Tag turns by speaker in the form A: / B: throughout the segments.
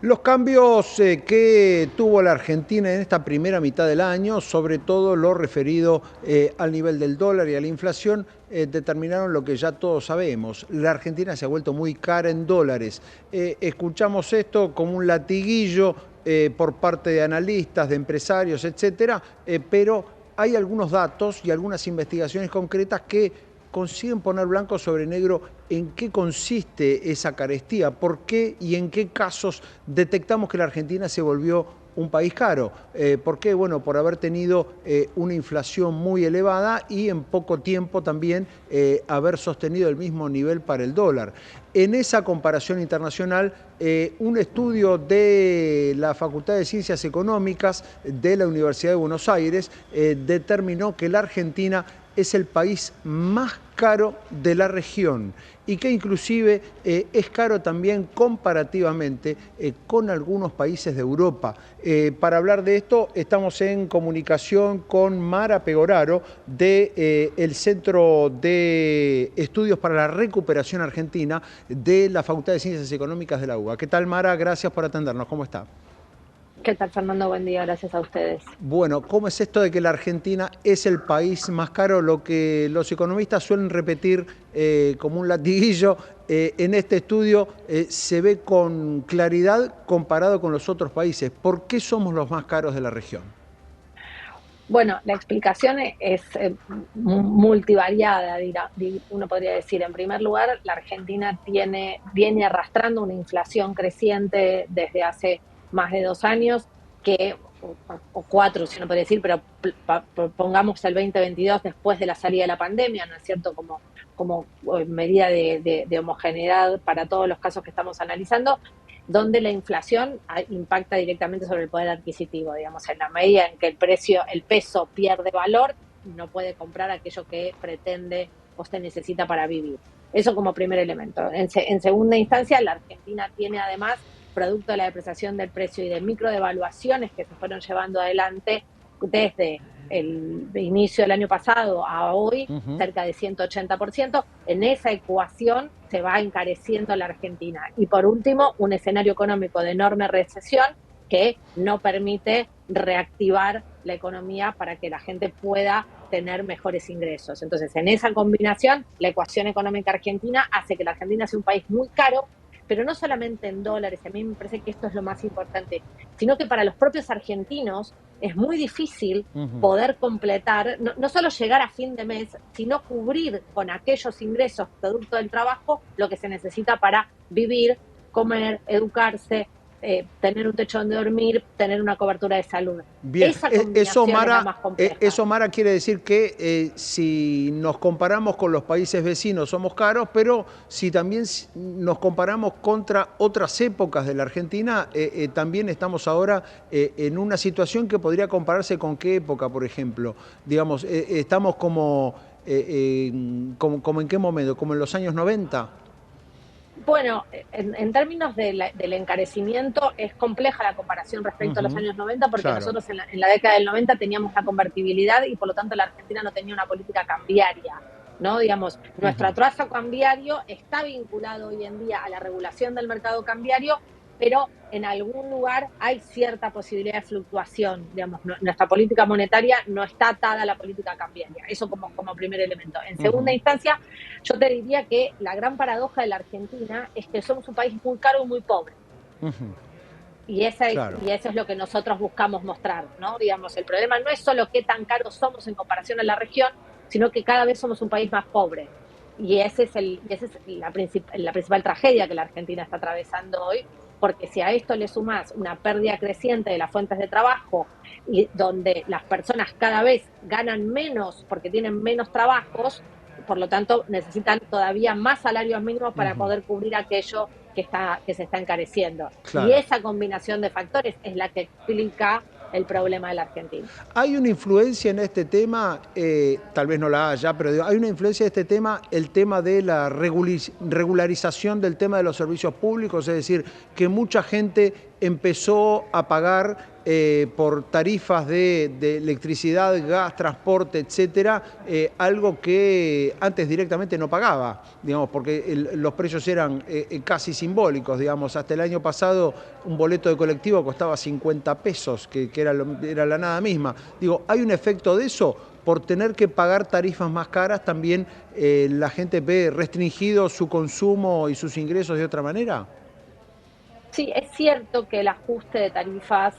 A: Los cambios que tuvo la Argentina en esta primera mitad del año, sobre todo lo referido al nivel del dólar y a la inflación, determinaron lo que ya todos sabemos. La Argentina se ha vuelto muy cara en dólares. Escuchamos esto como un latiguillo por parte de analistas, de empresarios, etcétera, pero hay algunos datos y algunas investigaciones concretas que consiguen poner blanco sobre negro en qué consiste esa carestía, por qué y en qué casos detectamos que la Argentina se volvió un país caro. ¿Por qué? Bueno, por haber tenido una inflación muy elevada y en poco tiempo también haber sostenido el mismo nivel para el dólar. En esa comparación internacional, un estudio de la Facultad de Ciencias Económicas de la Universidad de Buenos Aires determinó que la Argentina es el país más caro de la región y que inclusive es caro también comparativamente con algunos países de Europa. Para hablar de esto estamos en comunicación con Mara Pegoraro del Centro de Estudios para la Recuperación Argentina de la Facultad de Ciencias Económicas de la UBA. ¿Qué tal, Mara? Gracias por atendernos. ¿Cómo está?
B: ¿Qué tal, Fernando? Buen día, gracias a ustedes.
A: Bueno, ¿cómo es esto de que la Argentina es el país más caro? Lo que los economistas suelen repetir como un latiguillo, en este estudio se ve con claridad comparado con los otros países. ¿Por qué somos los más caros de la región?
B: Bueno, la explicación es multivariada, uno podría decir. En primer lugar, la Argentina viene arrastrando una inflación creciente desde hace más de 2 años, o 4, si uno podría decir, pero pongamos el 2022 después de la salida de la pandemia, ¿no es cierto? Como medida de homogeneidad para todos los casos que estamos analizando, donde la inflación impacta directamente sobre el poder adquisitivo, digamos, en la medida en que el peso pierde valor, no puede comprar aquello que pretende o se necesita para vivir. Eso como primer elemento. En segunda instancia, la Argentina tiene además, producto de la depreciación del precio y de microdevaluaciones que se fueron llevando adelante desde el inicio del año pasado a hoy, cerca de 180%, en esa ecuación se va encareciendo la Argentina. Y por último, un escenario económico de enorme recesión que no permite reactivar la economía para que la gente pueda tener mejores ingresos. Entonces, en esa combinación, la ecuación económica argentina hace que la Argentina sea un país muy caro, pero no solamente en dólares, a mí me parece que esto es lo más importante, sino que para los propios argentinos es muy difícil poder completar, no solo llegar a fin de mes, sino cubrir con aquellos ingresos producto del trabajo lo que se necesita para vivir, comer, educarse, tener un techo donde dormir, tener una cobertura de salud.
A: Bien,
B: Esa combinación es la más compleja.
A: Eso, Mara, quiere decir que si nos comparamos con los países vecinos somos caros, pero si también nos comparamos contra otras épocas de la Argentina, también estamos ahora en una situación que podría compararse con qué época, por ejemplo. Digamos, estamos como en qué momento, como en los años 90.
B: Bueno, en términos del encarecimiento, es compleja la comparación respecto a los años 90 porque
A: Claro.
B: nosotros en la década del 90 teníamos la convertibilidad y por lo tanto la Argentina no tenía una política cambiaria, ¿no? Digamos, nuestro atraso cambiario está vinculado hoy en día a la regulación del mercado cambiario, pero en algún lugar hay cierta posibilidad de fluctuación, digamos, nuestra política monetaria no está atada a la política cambiaria, eso como primer elemento. En segunda instancia, yo te diría que la gran paradoja de la Argentina es que somos un país muy caro y muy pobre.
A: Claro.
B: Y eso es lo que nosotros buscamos mostrar, ¿no? Digamos, el problema no es solo qué tan caros somos en comparación a la región, sino que cada vez somos un país más pobre. Y esa es la principal tragedia que la Argentina está atravesando hoy, porque si a esto le sumas una pérdida creciente de las fuentes de trabajo y donde las personas cada vez ganan menos porque tienen menos trabajos, por lo tanto necesitan todavía más salarios mínimos para poder cubrir aquello que se está encareciendo. Y
A: Claro.
B: esa combinación de factores es la que explica el problema de la Argentina.
A: Hay una influencia en este tema, tal vez no la haya, pero hay una influencia de este tema, el tema de la regularización del tema de los servicios públicos, es decir, que mucha gente empezó a pagar por tarifas de electricidad, gas, transporte, etcétera, algo que antes directamente no pagaba, digamos, porque los precios eran casi simbólicos, digamos. Hasta el año pasado un boleto de colectivo costaba 50 pesos, que era la nada misma. Digo, ¿hay un efecto de eso? Por tener que pagar tarifas más caras, también la gente ve restringido su consumo y sus ingresos de otra manera.
B: Sí, es cierto que el ajuste de tarifas,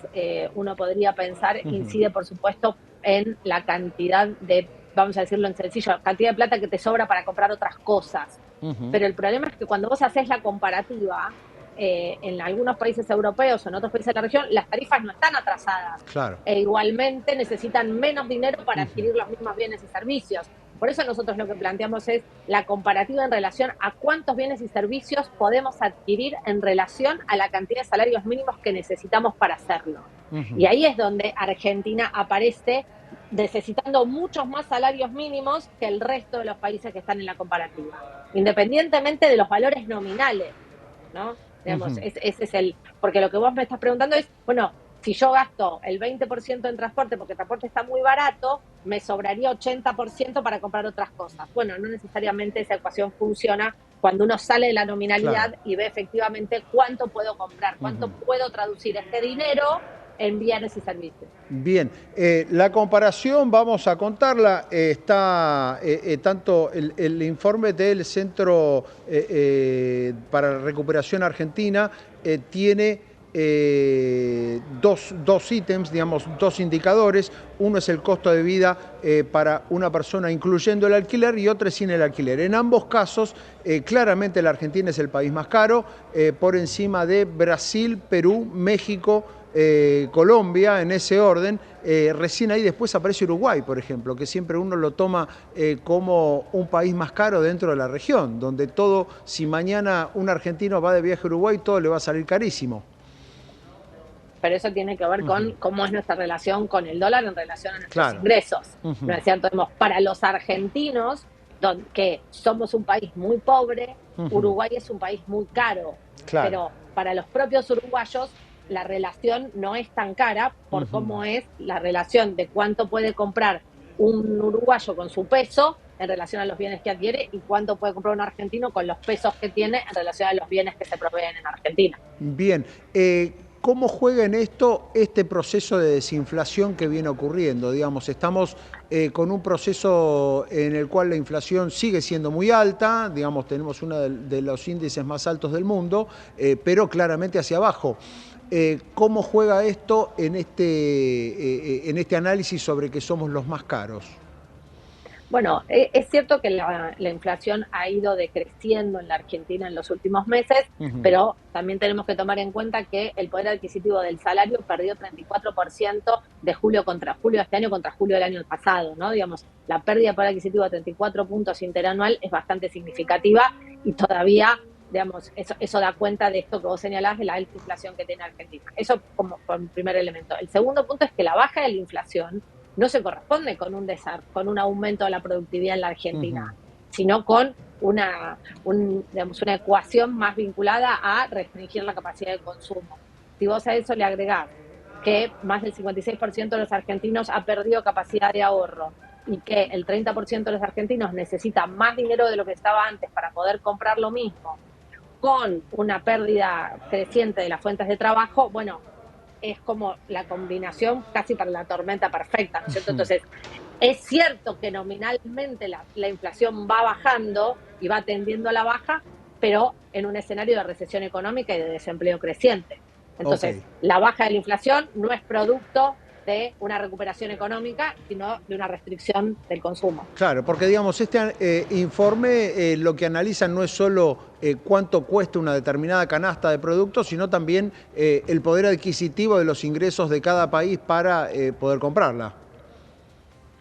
B: uno podría pensar,
A: Ujú,
B: incide por supuesto en la cantidad de, vamos a decirlo en sencillo, cantidad de plata que te sobra para comprar otras cosas.
A: ujú,
B: Pero el problema es que cuando vos haces la comparativa, en algunos países europeos o en otros países de la región, las tarifas no están atrasadas
A: claro.
B: e igualmente necesitan menos dinero para
A: Ujú,
B: adquirir los mismos bienes y servicios. Por eso nosotros lo que planteamos es la comparativa en relación a cuántos bienes y servicios podemos adquirir en relación a la cantidad de salarios mínimos que necesitamos para hacerlo. Y
A: ujú.
B: ahí es donde Argentina aparece necesitando muchos más salarios mínimos que el resto de los países que están en la comparativa, independientemente de los valores nominales, ¿no? Digamos,
A: Ujú.
B: ese es porque lo que vos me estás preguntando es, bueno, si yo gasto el 20% en transporte porque el transporte está muy barato, me sobraría 80% para comprar otras cosas. Bueno, no necesariamente esa ecuación funciona cuando uno sale de la
A: Claro.
B: nominalidad y ve efectivamente cuánto puedo comprar, cuánto
A: Ujú.
B: puedo traducir este dinero en bienes y servicios.
A: Bien, la comparación, vamos a contarla, está tanto el informe del Centro para la Recuperación Argentina tiene dos ítems, digamos, dos indicadores. Uno es el costo de vida para una persona incluyendo el alquiler y otro es sin el alquiler. En ambos casos, claramente la Argentina es el país más caro, por encima de Brasil, Perú, México, Colombia, en ese orden. Recién ahí después aparece Uruguay, por ejemplo, que siempre uno lo toma como un país más caro dentro de la región, donde todo, si mañana un argentino va de viaje a Uruguay, todo le va a salir carísimo.
B: Pero eso tiene que ver
A: Ujú.
B: con cómo es nuestra relación con el dólar en relación a nuestros
A: Claro.
B: ingresos. ¿No
A: Ujú.
B: es cierto? Para los argentinos, que somos un país muy pobre,
A: Ujú.
B: Uruguay es un país muy caro,
A: Claro.
B: pero para los propios uruguayos la relación no es tan cara por
A: Ujú.
B: cómo es la relación de cuánto puede comprar un uruguayo con su peso en relación a los bienes que adquiere y cuánto puede comprar un argentino con los pesos que tiene en relación a los bienes que se proveen en Argentina.
A: Bien, ¿cómo juega en esto este proceso de desinflación que viene ocurriendo? Digamos, estamos con un proceso en el cual la inflación sigue siendo muy alta, digamos, tenemos uno de los índices más altos del mundo, pero claramente hacia abajo. ¿Cómo juega esto en este análisis sobre que somos los más caros?
B: Bueno, es cierto que la inflación ha ido decreciendo en la Argentina en los últimos meses,
A: Ujú,
B: pero también tenemos que tomar en cuenta que el poder adquisitivo del salario perdió 34% de julio de este año contra julio del año pasado, ¿no? Digamos, la pérdida de poder adquisitivo de 34 puntos interanual es bastante significativa y todavía, digamos, eso da cuenta de esto que vos señalás de la alta inflación que tiene Argentina. Eso como primer elemento. El segundo punto es que la baja de la inflación no se corresponde con con un aumento de la productividad en la Argentina,
A: ujú,
B: sino con digamos, una ecuación más vinculada a restringir la capacidad de consumo. Si vos a eso le agregás que más del 56% de los argentinos ha perdido capacidad de ahorro y que el 30% de los argentinos necesita más dinero de lo que estaba antes para poder comprar lo mismo, con una pérdida creciente de las fuentes de trabajo, bueno, es como la combinación casi para la tormenta perfecta, ¿no es cierto?
A: ujú.
B: Entonces, es cierto que nominalmente la inflación va bajando y va tendiendo a la baja, pero en un escenario de recesión económica y de desempleo creciente.
A: Ok.
B: Entonces, la baja de la inflación no es producto de una recuperación económica, sino de una restricción del consumo.
A: Claro, porque digamos, este informe lo que analizan no es solo cuánto cuesta una determinada canasta de productos, sino también el poder adquisitivo de los ingresos de cada país para poder comprarla.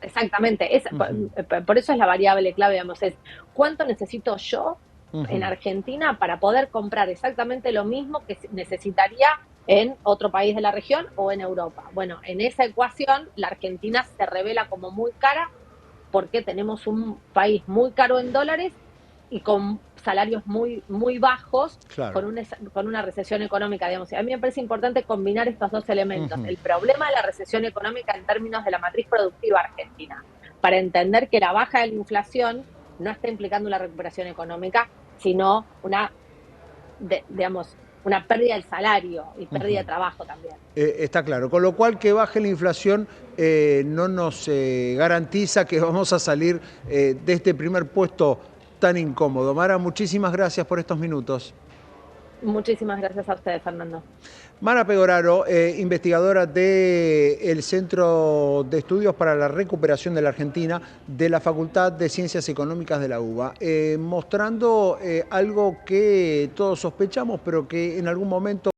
B: Exactamente,
A: Ujú,
B: por eso es la variable clave, digamos, es cuánto necesito yo en
A: ujú.
B: Argentina para poder comprar exactamente lo mismo que necesitaría en otro país de la región o en Europa. Bueno, en esa ecuación la Argentina se revela como muy cara porque tenemos un país muy caro en dólares y con salarios muy bajos
A: Claro.
B: con una recesión económica, digamos. A mí me parece importante combinar estos dos elementos.
A: Ujú.
B: El problema de la recesión económica en términos de la matriz productiva argentina, para entender que la baja de la inflación no está implicando una recuperación económica, sino digamos, una pérdida del salario y pérdida de
A: Ujú.
B: trabajo también.
A: Está claro, con lo cual que baje la inflación no nos garantiza que vamos a salir de este primer puesto tan incómodo. Mara, muchísimas gracias por estos minutos.
B: Muchísimas gracias a ustedes, Fernando.
A: Mara Pegoraro, investigadora del Centro de Estudios para la Recuperación de la Argentina de la Facultad de Ciencias Económicas de la UBA, mostrando algo que todos sospechamos, pero que en algún momento